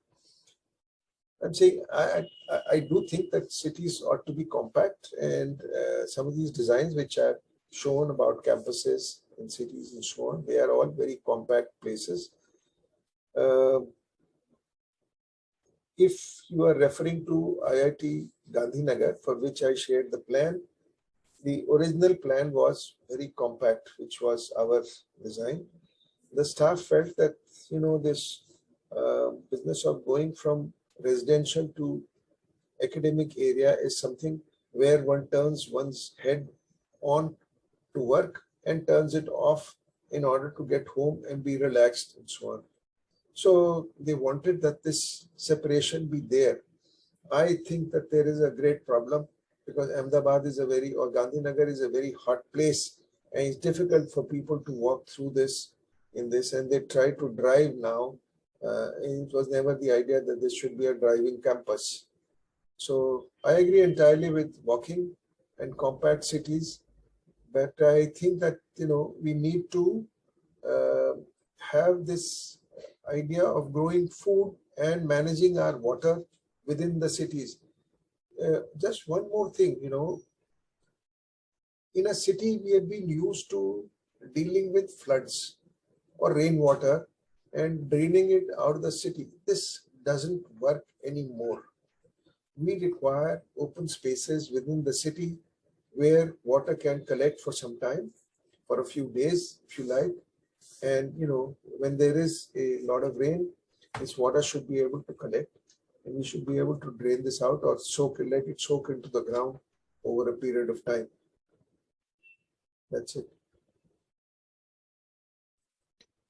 I'm saying I do think that cities ought to be compact, and some of these designs which are shown about campuses in cities and so on. They are all very compact places. Uh, if you are referring to IIT Gandhinagar, for which I shared the plan, the original plan was very compact, which was our design. The staff felt that, this business of going from residential to academic area is something where one turns one's head on to work and turns it off in order to get home and be relaxed and so on. So they wanted that this separation be there. I think that there is a great problem because Ahmedabad is or Gandhinagar is a very hot place, and it's difficult for people to walk through this and they try to drive now. And it was never the idea that this should be a driving campus. So I agree entirely with walking and compact cities, but I think that, we need to have this idea of growing food and managing our water within the cities. Just one more thing, in a city, we have been used to dealing with floods or rainwater and draining it out of the city. This doesn't work anymore. We require open spaces within the city where water can collect for some time, for a few days, if you like. And, when there is a lot of rain, this water should be able to collect and we should be able to drain this out or let it soak into the ground over a period of time. That's it.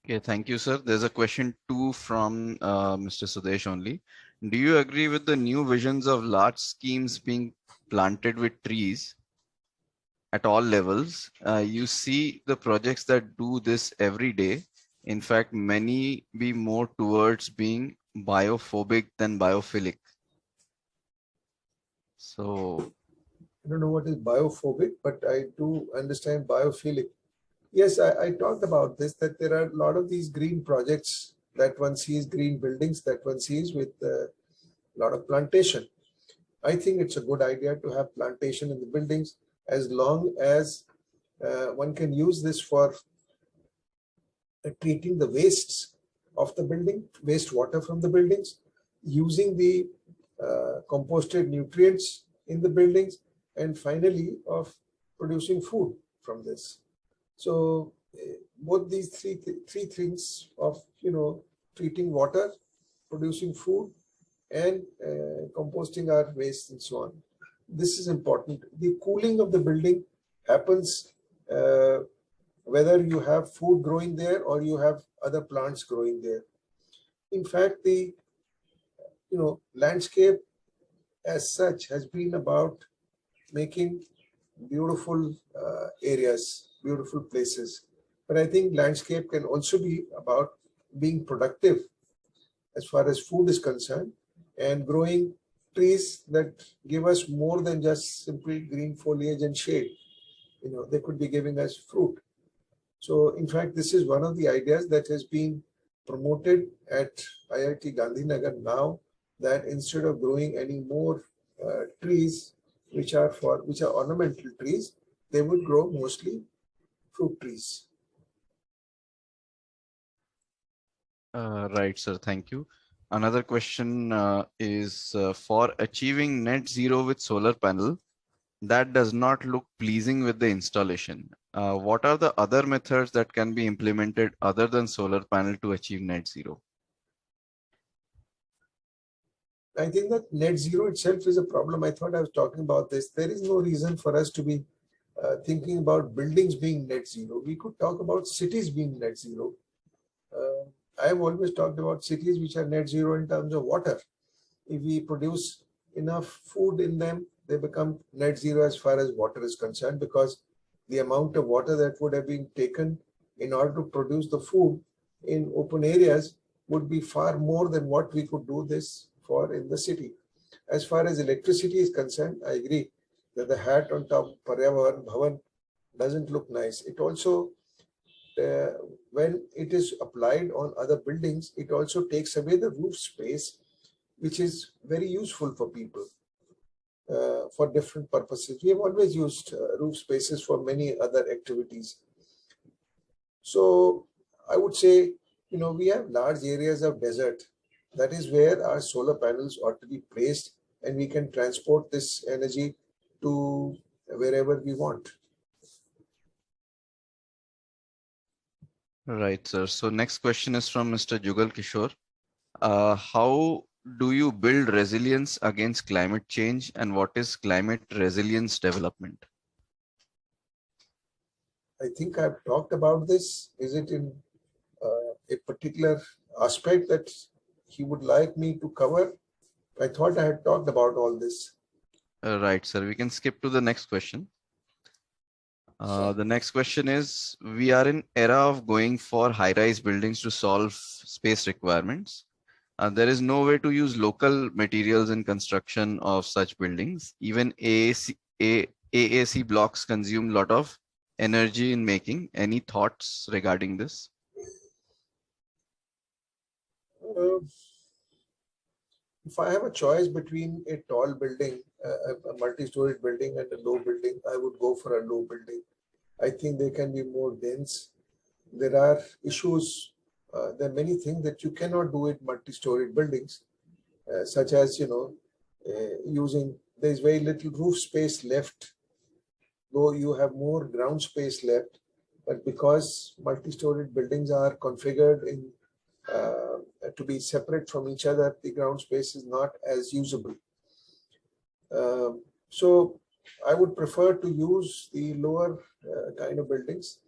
Okay, thank you, sir. There's a question 2 from Mr. Sudesh only. Do you agree with the new visions of large schemes being planted with trees at all levels? You see the projects that do this every day. In fact, many be more towards being biophobic than biophilic. So I don't know what is biophobic, but I do understand biophilic. Yes, I talked about this, that there are a lot of these green projects that one sees, green buildings that one sees with a lot of plantation. I think it's a good idea to have plantation in the buildings as long as one can use this for treating the wastes of the building, wastewater from the buildings, using the composted nutrients in the buildings, and finally of producing food from this. So both these three things of, treating water, producing food, and composting our waste and so on. This is important. The cooling of the building happens whether you have food growing there or you have other plants growing there. In fact, the landscape as such has been about making beautiful areas, beautiful places. But I think landscape can also be about being productive as far as food is concerned and growing trees that give us more than just simply green foliage and shade. They could be giving us fruit. So in fact, this is one of the ideas that has been promoted at IIT Gandhinagar now, that instead of growing any more trees which are ornamental trees, they would grow mostly fruit trees. Right, sir. Thank you. Another question is for achieving net zero with solar panel, that does not look pleasing with the installation. What are the other methods that can be implemented other than solar panel to achieve net zero? I think that net zero itself is a problem. I thought I was talking about this. There is no reason for us to be thinking about buildings being net zero. We could talk about cities being net zero. I have always talked about cities which are net zero in terms of water. If we produce enough food in them, they become net zero as far as water is concerned, because the amount of water that would have been taken in order to produce the food in open areas would be far more than what we could do this for in the city. As far as electricity is concerned, I agree that the hat on top of Paryavaran Bhavan doesn't look nice. It also, when it is applied on other buildings, it also takes away the roof space, which is very useful for people for different purposes. We have always used roof spaces for many other activities. So I would say, we have large areas of desert. That is where our solar panels ought to be placed, and we can transport this energy to wherever we want. Right, sir. So next question is from Mr. Jugal Kishore. How do you build resilience against climate change, and what is climate resilience development? I think I've talked about this. Is it in a particular aspect that he would like me to cover? I thought I had talked about all this. Right, sir. We can skip to the next question. The next question is, we are in era of going for high-rise buildings to solve space requirements. There is no way to use local materials in construction of such buildings. Even AAC blocks consume a lot of energy in making. Any thoughts regarding this? Uh, if I have a choice between a tall building, a multi-story building, and a low building, I would go for a low building. I think they can be more dense. There are issues. There are many things that you cannot do in multi-story buildings, such as using. There is very little roof space left, though you have more ground space left. But because multi-story buildings are configured in to be separate from each other, the ground space is not as usable. So I would prefer to use the lower kind of buildings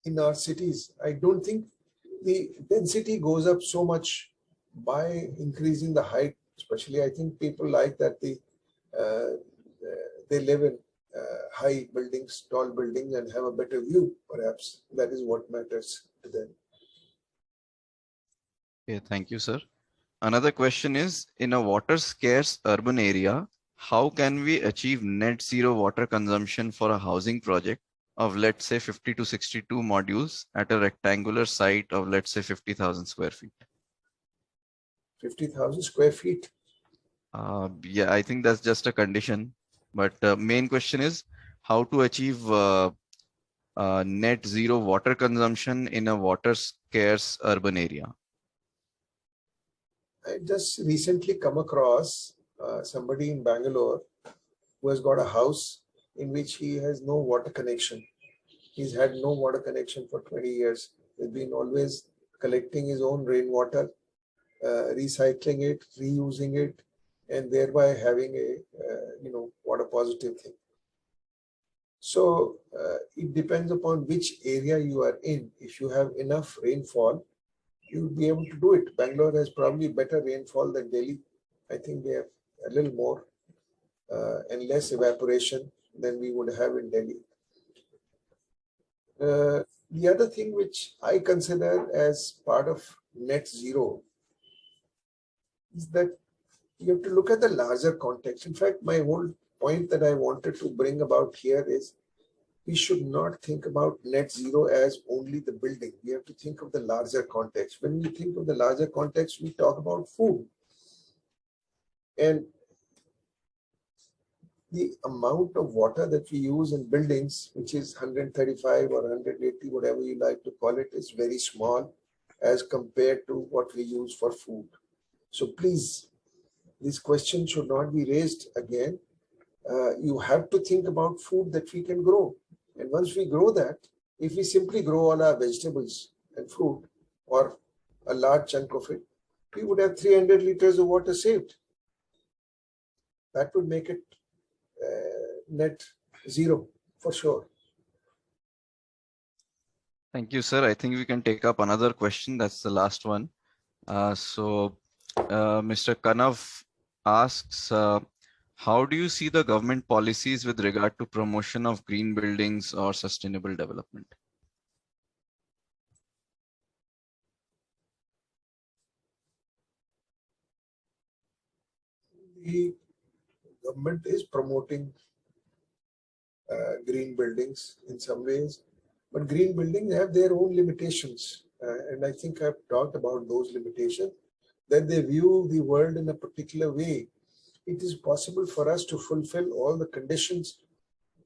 in our cities. I don't think the density goes up so much by increasing the height. Especially, I think people like that they live in high buildings, tall buildings, and have a better view. Perhaps that is what matters to them. Okay, thank you, sir. Another question is, in a water scarce urban area, how can we achieve net zero water consumption for a housing project of, let's say, 50 to 62 modules at a rectangular site of, let's say, 50,000 square feet? 50,000 square feet. Yeah, I think that's just a condition. But main question is how to achieve net zero water consumption in a water scarce urban area. I just recently come across somebody in Bangalore who has got a house in which he has no water connection. He's had no water connection for 20 years. He's been always collecting his own rainwater, recycling it, reusing it, and thereby having a water positive thing. So it depends upon which area you are in. If you have enough rainfall, you'll be able to do it. Bangalore has probably better rainfall than Delhi. I think they have a little more and less evaporation than we would have in Delhi. The other thing which I consider as part of net zero is that you have to look at the larger context. In fact, my whole point that I wanted to bring about here is we should not think about net zero as only the building. We have to think of the larger context. When we think of the larger context, we talk about food. And the amount of water that we use in buildings, which is 135 or 180, whatever you like to call it, is very small as compared to what we use for food. So please, this question should not be raised again. You have to think about food that we can grow. And once we grow that, if we simply grow all our vegetables and fruit, or a large chunk of it, we would have 300 liters of water saved. That would make it net zero for sure. Thank you, sir. I think we can take up another question. That's the last one. Mr. Kanav asks, how do you see the government policies with regard to promotion of green buildings or sustainable development? The government is promoting green buildings in some ways, but green buildings have their own limitations. And I think I've talked about those limitations, that they view the world in a particular way. It is possible for us to fulfill all the conditions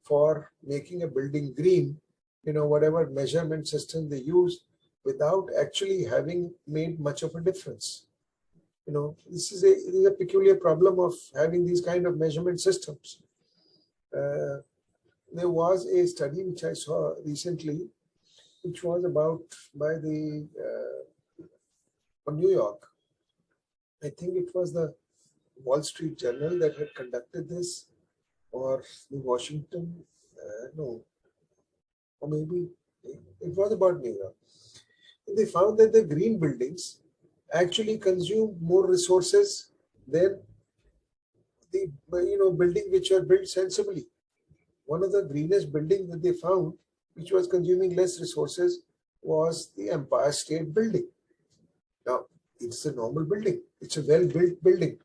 for making a building green whatever measurement system they use without actually having made much of a difference. This is a peculiar problem of having these kind of measurement systems. There was a study which I saw recently, which was about by the New York. I think it was the Wall Street Journal that had conducted this, or the Washington, no, or maybe it was about New York. They found that the green buildings actually consume more resources than the buildings which are built sensibly. One of the greenest buildings that they found, which was consuming less resources, was the Empire State Building. Now, it's a normal building. It's a well-built building.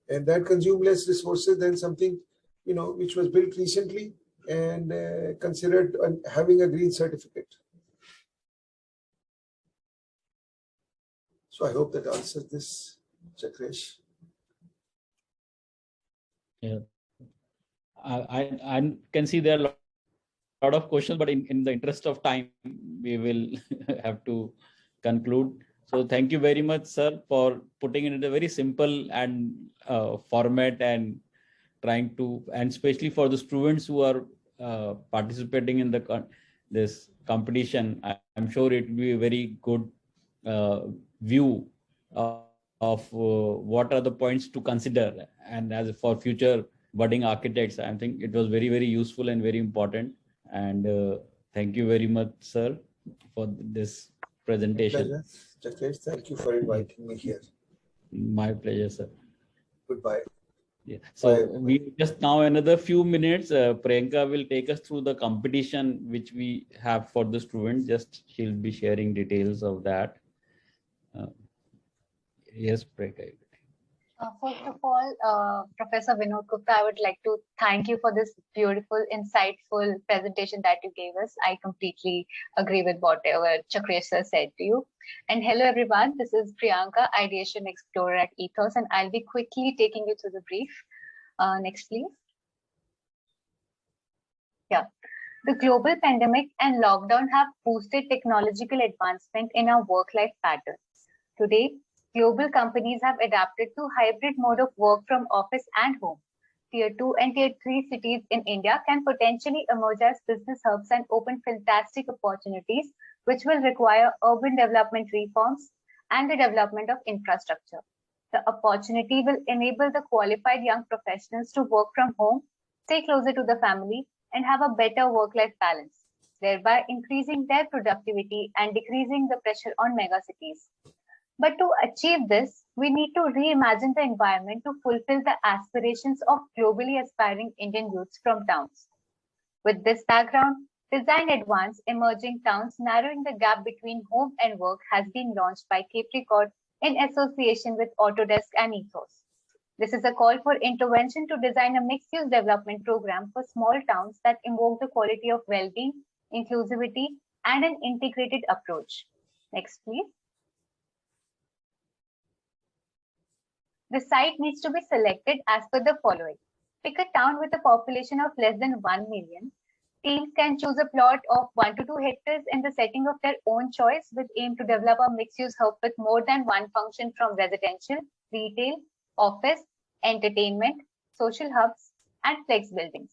And that consumed less resources than something, which was built recently and considered having a green certificate. So I hope that answers this, Chakresh. Yeah, I can see there are a lot of questions, but in the interest of time, we will have to conclude. So thank you very much, sir, for putting it in a very simple and format and trying to, and especially for the students who are participating in this competition. I'm sure it will be a very good view of what are the points to consider, and as for future budding architects, I think it was very, very useful and very important. And thank you very much, sir, for this presentation. Chakresh, thank you for inviting me here. My pleasure, sir. Goodbye. Yeah. So we just now another few minutes, Priyanka will take us through the competition which we have for the students. Just she'll be sharing details of that. Yes, Priyanka. First of all, Professor Vinod Gupta, I would like to thank you for this beautiful, insightful presentation that you gave us. I completely agree with whatever Chakresh sir said to you. And hello, everyone. This is Priyanka, Ideation Explorer at Ethos, and I'll be quickly taking you through the brief. Next, please. Yeah. The global pandemic and lockdown have boosted technological advancement in our work-life patterns. Today, global companies have adapted to hybrid mode of work from office and home. Tier 2 and Tier 3 cities in India can potentially emerge as business hubs and open fantastic opportunities, which will require urban development reforms and the development of infrastructure. The opportunity will enable the qualified young professionals to work from home, stay closer to the family, and have a better work-life balance, thereby increasing their productivity and decreasing the pressure on megacities. But to achieve this, we need to reimagine the environment to fulfill the aspirations of globally aspiring Indian youths from towns. With this background, Design Advance Emerging Towns Narrowing the Gap Between Home and Work has been launched by Cape Record in association with Autodesk and Ethos. This is a call for intervention to design a mixed-use development program for small towns that invoke the quality of well-being, inclusivity, and an integrated approach. Next, please. The site needs to be selected as per the following. Pick a town with a population of less than 1 million. Teams can choose a plot of 1 to 2 hectares in the setting of their own choice with aim to develop a mixed-use hub with more than one function from residential, retail, office, entertainment, social hubs, and flex buildings.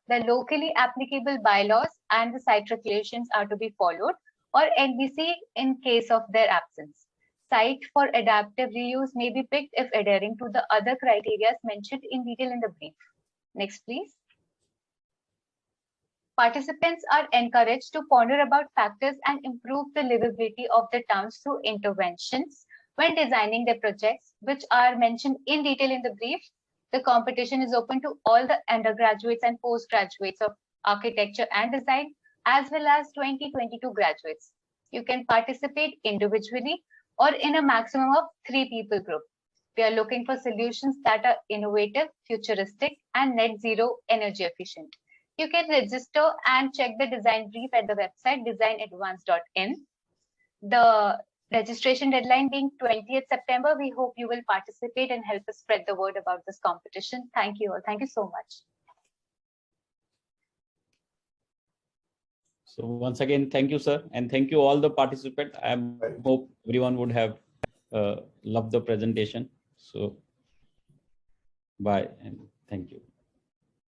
The locally applicable bylaws and the site regulations are to be followed, or NBC in case of their absence. Site for adaptive reuse may be picked if adhering to the other criteria mentioned in detail in the brief. Next, please. Participants are encouraged to ponder about factors and improve the livability of the towns through interventions when designing their projects, which are mentioned in detail in the brief. The competition is open to all the undergraduates and postgraduates of architecture and design, as well as 2022 graduates. You can participate individually or in a maximum of 3 people group. We are looking for solutions that are innovative, futuristic, and net zero energy efficient. You can register and check the design brief at the website designadvance.in. The registration deadline being 20th September, we hope you will participate and help us spread the word about this competition. Thank you all. Thank you so much. So once again, thank you, sir, and thank you all the participants. I hope everyone would have loved the presentation. So bye and thank you.